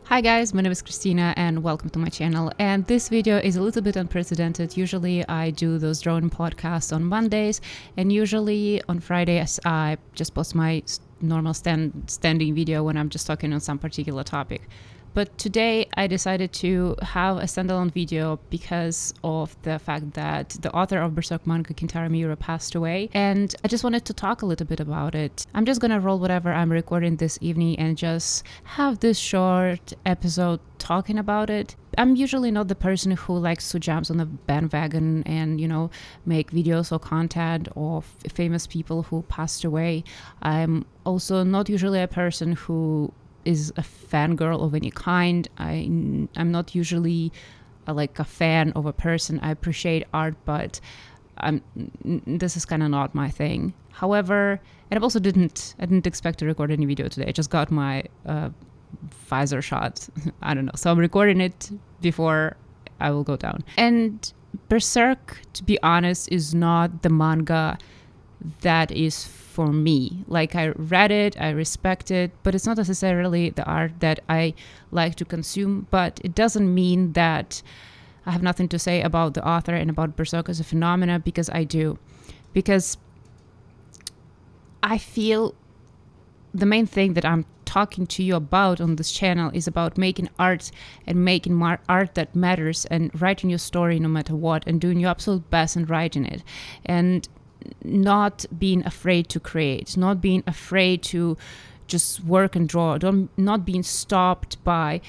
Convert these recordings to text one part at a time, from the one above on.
Hi guys, my name is Christina and welcome to my channel. And this video is a little bit unprecedented. Usually I do those drawing podcasts on Mondays, and usually on Fridays I just post my normal standing video when I'm just talking on some particular topic. But today I decided to have a standalone video because of the fact that the author of Berserk manga, Kentaro Miura, passed away. And I just wanted to talk a little bit about it. I'm just gonna roll whatever I'm recording this evening and just have this short episode talking about it. I'm usually not the person who likes to jump on the bandwagon and, make videos or content of famous people who passed away. I'm also not usually a person who is a fangirl of any kind. I'm not usually a fan of a person. I appreciate art, but this is kind of not my thing. However, and I didn't expect to record any video today. I just got my Pfizer shot. I don't know. So I'm recording it before I will go down. And Berserk, to be honest, is not the manga that is for me. I read it, I respect it, but it's not necessarily the art that I like to consume. But it doesn't mean that I have nothing to say about the author and about Berserk as a phenomena, because I do. Because I feel the main thing that I'm talking to you about on this channel is about making art and making art that matters and writing your story no matter what and doing your absolute best and writing it. And not being afraid to create, not being afraid to just work and draw, not being stopped by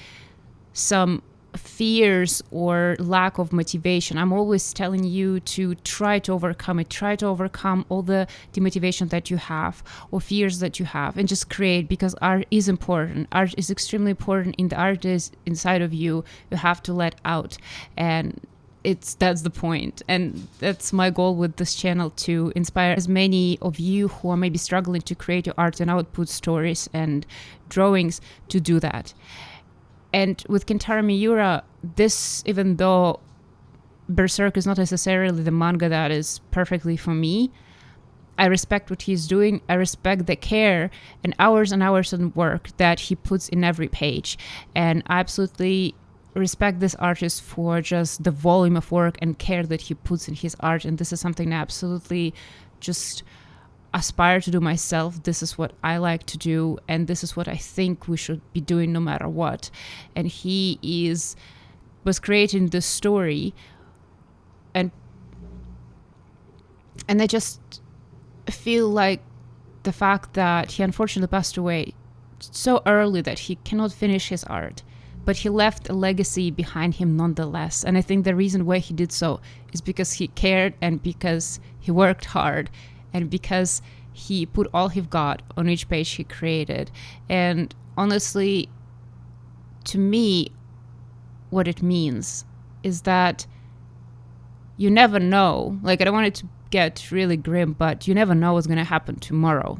some fears or lack of motivation. I'm always telling you to try to overcome it, try to overcome all the demotivation that you have or fears that you have, and just create, because art is important. Art is extremely important. In the art is inside of you. You have to let out, and that's the point. And that's my goal with this channel, to inspire as many of you who are maybe struggling to create your art and output stories and drawings to do that. And with Kentaro Miura, this, even though Berserk is not necessarily the manga that is perfectly for me, I respect what he's doing. I respect the care and hours of work that he puts in every page. And I absolutely respect this artist for just the volume of work and care that he puts in his art. And this is something I absolutely just aspire to do myself. This is what I like to do, and this is what I think we should be doing no matter what. And he was creating this story, and I just feel like the fact that he unfortunately passed away so early that he cannot finish his art, but he left a legacy behind him nonetheless. And I think the reason why he did so is because he cared, and because he worked hard, and because he put all he got on each page he created. And honestly, to me, what it means is that you never know. I don't want it to get really grim, but you never know what's going to happen tomorrow.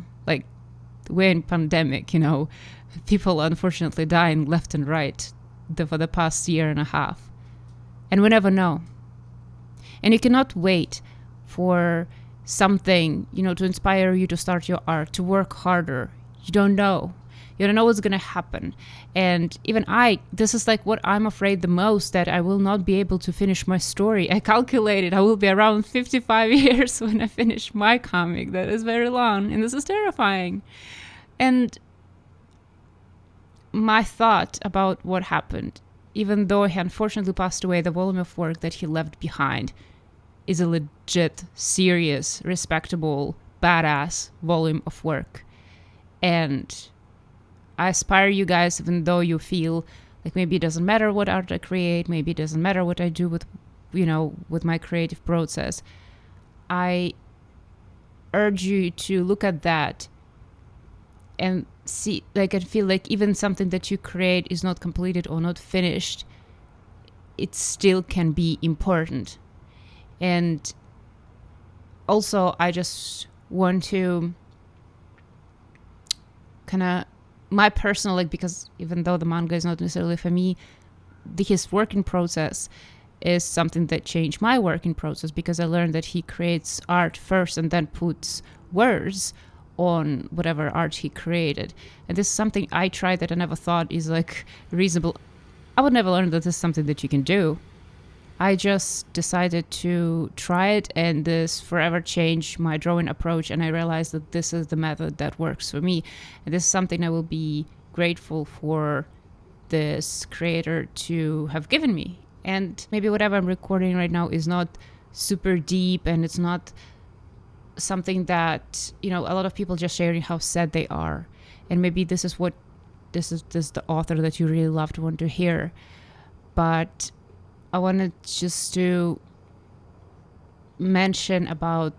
We're in pandemic, people unfortunately dying left and right for the past year and a half. And we never know. And you cannot wait for something, to inspire you to start your art, to work harder. You don't know. You don't know what's going to happen. And even this is what I'm afraid the most, that I will not be able to finish my story. I calculated I will be around 55 years when I finish my comic. That is very long, and this is terrifying. And my thought about what happened, even though he unfortunately passed away, the volume of work that he left behind is a legit, serious, respectable, badass volume of work. And I aspire you guys, even though you feel maybe it doesn't matter what art I create, maybe it doesn't matter what I do with my creative process, I urge you to look at that and see, I feel like even something that you create is not completed or not finished, it still can be important. And also, I just want to my personal, because even though the manga is not necessarily for me, his working process is something that changed my working process, because I learned that he creates art first and then puts words on whatever art he created. And this is something I tried that I never thought is like reasonable. I would never learn that this is something that you can do. I just decided to try it, and this forever changed my drawing approach, and I realized that this is the method that works for me. And this is something I will be grateful for this creator to have given me. And maybe whatever I'm recording right now is not super deep, and it's not something that, a lot of people just sharing how sad they are. And maybe this is the author that you really love to want to hear. But I wanted just to mention about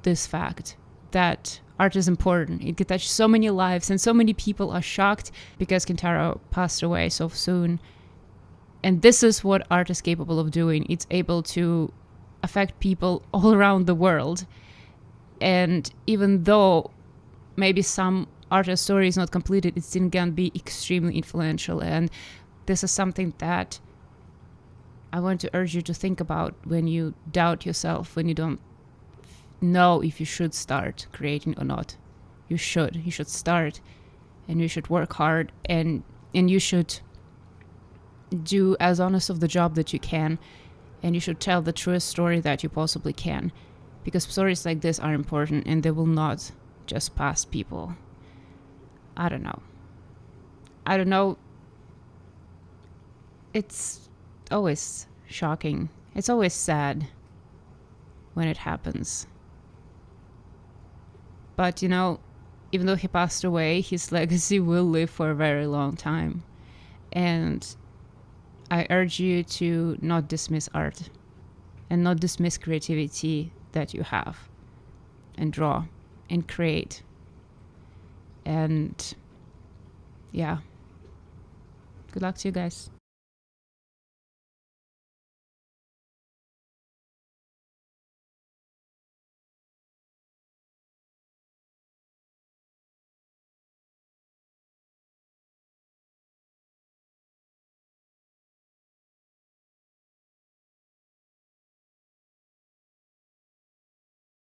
this fact that art is important. It can touch so many lives, and so many people are shocked because Kentaro passed away so soon. And this is what art is capable of doing. It's able to affect people all around the world. And even though maybe some artist story is not completed, it still can be extremely influential. And this is something that I want to urge you to think about when you doubt yourself, when you don't know if you should start creating or not. You should start, and you should work hard, and you should do as honest of the job that you can, and you should tell the truest story that you possibly can, because stories like this are important, and they will not just pass people. I don't know. It's always shocking. It's always sad when it happens. But, even though he passed away, his legacy will live for a very long time. And I urge you to not dismiss art and not dismiss creativity that you have, and draw and create. And yeah, good luck to you guys.